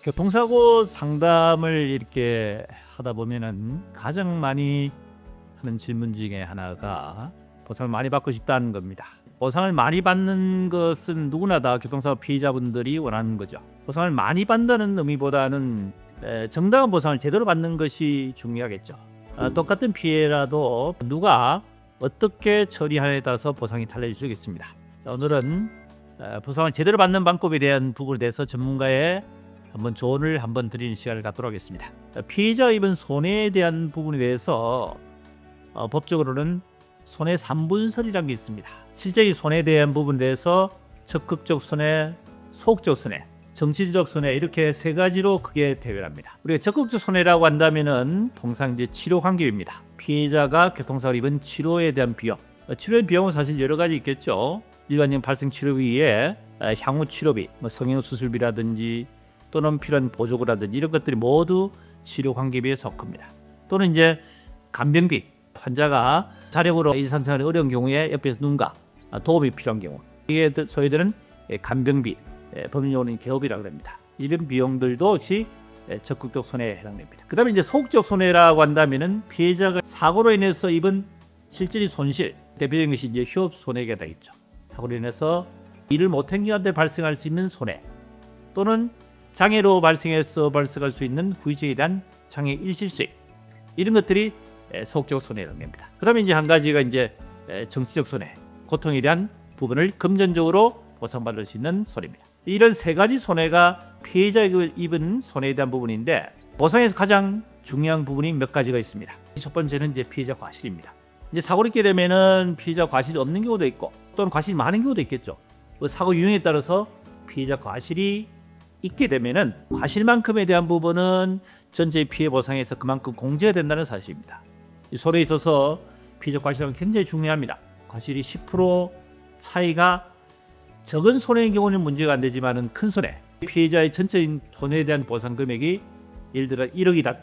교통사고 상담을 이렇게 하다 보면은 가장 많이 하는 질문 중에 하나가 보상을 많이 받고 싶다는 겁니다. 보상을 많이 받는 것은 누구나 다 교통사고 피해자분들이 원하는 거죠. 보상을 많이 받는다는 의미보다는 정당한 보상을 제대로 받는 것이 중요하겠죠. 똑같은 피해라도 누가 어떻게 처리하느냐에 따라서 보상이 달라질 수 있겠습니다. 오늘은 보상을 제대로 받는 방법에 대한 부분에 대해서 전문가의 조언을 드리는 시간을 갖도록 하겠습니다. 피해자가 입은 손해에 대한 부분에 대해서 법적으로는 손해 3분설이라는 게 있습니다. 실제 이 손해에 대한 부분에 대해서 적극적 손해, 소극적 손해, 정치적 손해 이렇게 세 가지로 크게 대별합니다. 우리가 적극적 손해라고 한다면은 통상 이제 치료 환경입니다. 피해자가 교통사고를 입은 치료에 대한 비용, 치료의 비용은 사실 여러 가지 있겠죠. 일반적인 발생 치료비에 향후 치료비, 성형 수술비라든지 또는 필요한 보조고라든지 이런 것들이 모두 치료 관계비에 속합니다. 또는 이제 간병비, 환자가 자력으로 일상생활이 어려운 경우에 옆에서 누군가 도움이 필요한 경우, 이게 소위들은 간병비, 법률용어는 개업이라고 합니다. 이런 비용들도 역시 적극적 손해에 해당됩니다. 그 다음에 이제 소극적 손해라고 한다면은 피해자가 사고로 인해서 입은 실질의 손실, 대표적인 것이 이제 휴업 손해가 되겠죠. 사고로 인해서 일을 못한 기간에 발생할 수 있는 손해, 또는 장애로 발생해서 발생할 수 있는 후유증에 대한 장애 일시수익, 이런 것들이 소극적 손해에 해당됩니다. 그 다음에 이제 한 가지가 이제 정치적 손해, 고통에 대한 부분을 금전적으로 보상받을 수 있는 손해입니다. 이런 세 가지 손해가 피해자가 입은 손해에 대한 부분인데, 보상에서 가장 중요한 부분이 몇 가지가 있습니다. 첫 번째는 이제 피해자 과실입니다. 이제 사고를 입게 되면은 피해자 과실이 없는 경우도 있고, 또는 과실이 많은 경우도 있겠죠. 그 사고 유형에 따라서 피해자 과실이 있게 되면은 과실만큼에 대한 부분은 전체 피해 보상에서 그만큼 공제가 된다는 사실입니다. 이 손해에 있어서 피해자 과실은 굉장히 중요합니다. 과실이 10% 차이가 적은 손해인 경우는 문제가 안 되지만은 큰 손해, 피해자의 전체인 손해에 대한 보상 금액이 예를 들어 1억이다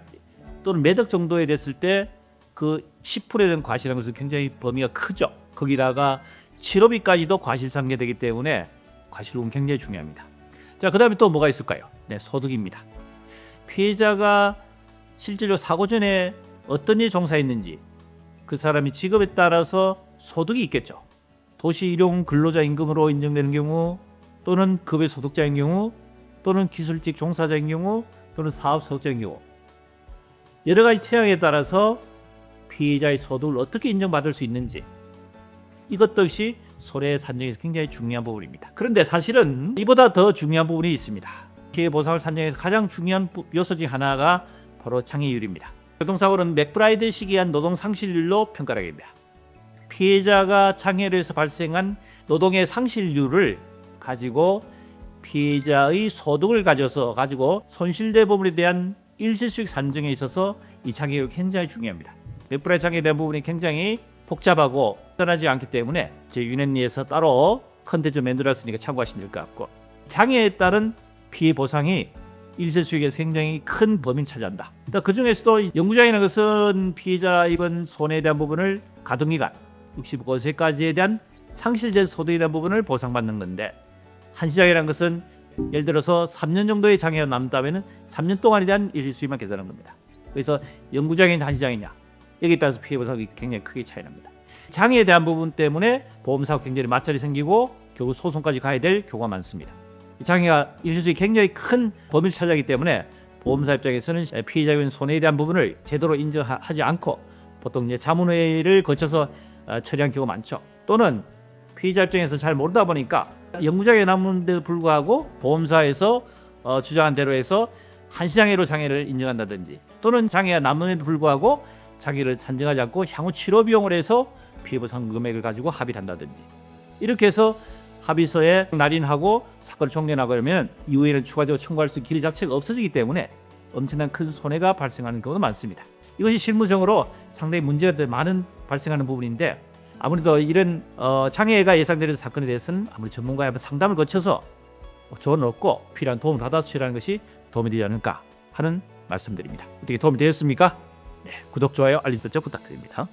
또는 몇억 정도에 됐을 때 그 10%에 대한 과실이라는 것은 굉장히 범위가 크죠. 거기다가 치료비까지도 과실상계되기 때문에 과실은 굉장히 중요합니다. 자, 그 다음에 또 뭐가 있을까요? 네, 소득입니다. 피해자가 실제로 사고 전에 어떤 일에 종사했는지, 그 사람이 직업에 따라서 소득이 있겠죠. 도시일용 근로자 임금으로 인정되는 경우, 또는 급여 소득자인 경우, 또는 기술직 종사자인 경우, 또는 사업 소득자인 경우, 여러 가지 태양에 따라서 피해자의 소득을 어떻게 인정받을 수 있는지, 이것도 역시 손해 산정에서 굉장히 중요한 부분입니다. 그런데 사실은 이보다 더 중요한 부분이 있습니다. 피해 보상을 산정해서 가장 중요한 요소 중 하나가 바로 장애율입니다. 교통사고는 맥브라이드 시기한 노동 상실률로 평가하게 됩니다. 피해자가 장애로 해서 발생한 노동의 상실률을 가지고 피해자의 소득을 가지고 손실된 부분에 대한 일시수익 산정에 있어서 이 장애율이 굉장히 중요합니다. 맥브라이드 장애에 대한 부분이 굉장히 복잡하고 편하지 않기 때문에 제 유넨리에서 따로 컨텐츠 만들었으니까 참고하시면 될 것 같고, 장애에 따른 피해 보상이 일시수익에서 굉장히 큰 범위를 차지한다. 그 중에서도 영구장애라는 것은 피해자 입은 손해에 대한 부분을 가동기간 65세까지에 대한 상실된 소득에 대한 부분을 보상받는 건데, 한시장애라는 것은 예를 들어서 3년 정도의 장애가 남다면 3년 동안에 대한 일시수익만 계산하는 겁니다. 그래서 영구장애냐 한시장애냐, 여기에 따라서 피해 보상이 굉장히 크게 차이납니다. 장애에 대한 부분 때문에 보험사고 굉장히 맞자리 생기고 결국 소송까지 가야 될 경우가 많습니다. 장애가 일시수익이 굉장히 큰 범위를 차지하기 때문에 보험사 입장에서는 피해자의 손해에 대한 부분을 제대로 인정하지 않고 보통 이제 자문회의를 거쳐서 처리한 경우가 많죠. 또는 피해자 입장에서 잘 모르다 보니까 영구장애 남는데도 불구하고 보험사에서 주장한 대로 해서 한시장애로 장애를 인정한다든지, 또는 장애가 남는데도 불구하고 장애를 산정하지 않고 향후 치료 비용을 해서 피해보상 금액을 가지고 합의를 한다든지, 이렇게 해서 합의서에 날인하고 사건을 종료하고 그러면 이후에는 추가적으로 청구할 수 있는 길이 자체가 없어지기 때문에 엄청난 큰 손해가 발생하는 경우가 많습니다. 이것이 실무적으로 상당히 문제가 많은 발생하는 부분인데, 아무래도 이런 장애가 예상되는 사건에 대해서는 아무리 전문가의 상담을 거쳐서 조언을 얻고 필요한 도움을 받아서 처리하는 것이 도움이 되지 않을까 하는 말씀드립니다. 어떻게 도움이 되셨습니까? 네, 구독, 좋아요, 알림 설정 부탁드립니다.